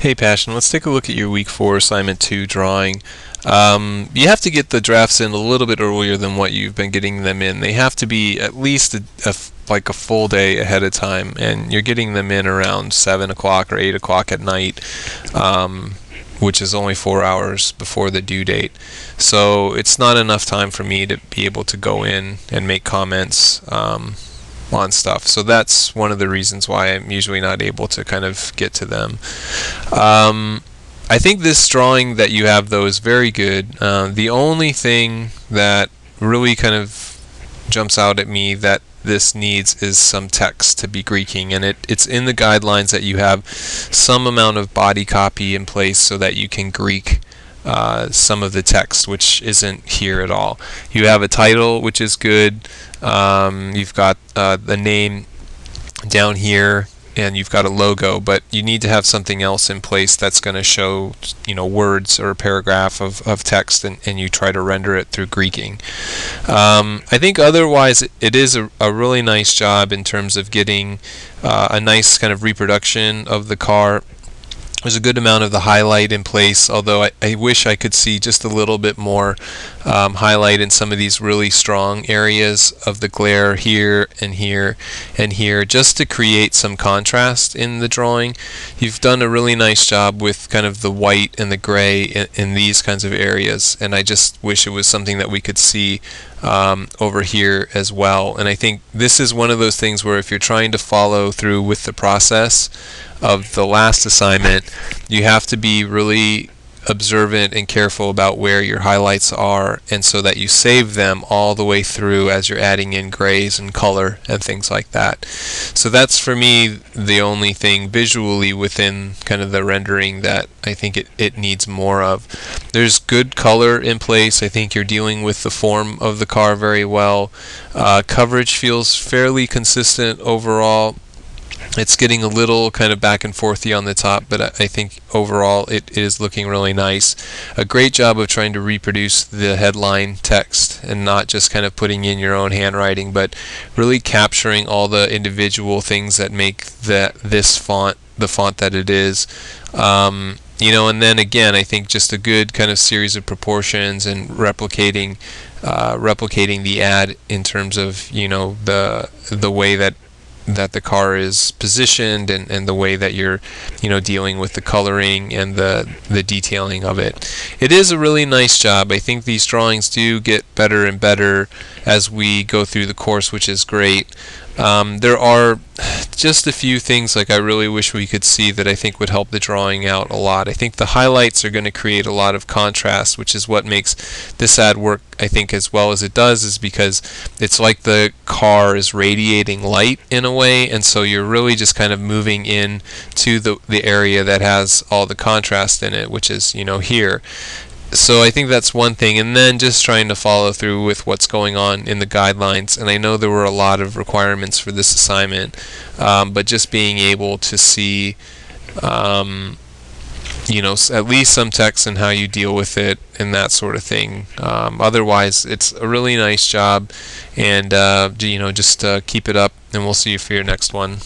Hey Passion, let's take a look at your week 4 assignment 2 drawing. You have to get the drafts in a little bit earlier than what you've been getting them in. They have to be at least like a full day ahead of time, and you're getting them in around 7 o'clock or 8 o'clock at night, which is only 4 hours before the due date. So it's not enough time for me to be able to go in and make comments on stuff. So that's one of the reasons why I'm usually not able to kind of get to them. I think this drawing that you have though is very good. The only thing that really kind of jumps out at me that this needs is some text to be Greeking, and it's in the guidelines that you have some amount of body copy in place so that you can Greek some of the text, which isn't here at all. You have a title, which is good. You've got the name down here, and you've got a logo, but you need to have something else in place that's going to show, words or a paragraph of text, and you try to render it through Greeking. I think otherwise it is a really nice job in terms of getting a nice kind of reproduction of the car. There's a good amount of the highlight in place, although I wish I could see just a little bit more highlight in some of these really strong areas of the glare here and here and here, just to create some contrast in the drawing. You've done a really nice job with kind of the white and the gray in these kinds of areas, and I just wish it was something that we could see over here as well. And I think this is one of those things where if you're trying to follow through with the process of the last assignment, you have to be really observant and careful about where your highlights are, and so that you save them all the way through as you're adding in grays and color and things like that. So that's for me the only thing visually within kind of the rendering that I think it needs more of. There's good color in place. I think you're dealing with the form of the car very well. Coverage feels fairly consistent overall. It's getting a little kind of back and forthy on the top, but I think overall it is looking really nice. A great job of trying to reproduce the headline text and not just kind of putting in your own handwriting, but really capturing all the individual things that make this font the font that it is. And then again, I think just a good kind of series of proportions and replicating the ad in terms of the way that the car is positioned, and the way that you're dealing with the coloring and the detailing of it. It is a really nice job. I think these drawings do get better and better as we go through the course, which is great. There are just a few things like I really wish we could see that I think would help the drawing out a lot. I think the highlights are going to create a lot of contrast, which is what makes this ad work, I think, as well as it does, is because it's like the car is radiating light in a way, and so you're really just kind of moving in to the area that has all the contrast in it, which is here. So I think that's one thing, and then just trying to follow through with what's going on in the guidelines. And I know there were a lot of requirements for this assignment, but just being able to see at least some text and how you deal with it and that sort of thing. Otherwise, it's a really nice job, and just keep it up, and we'll see you for your next one.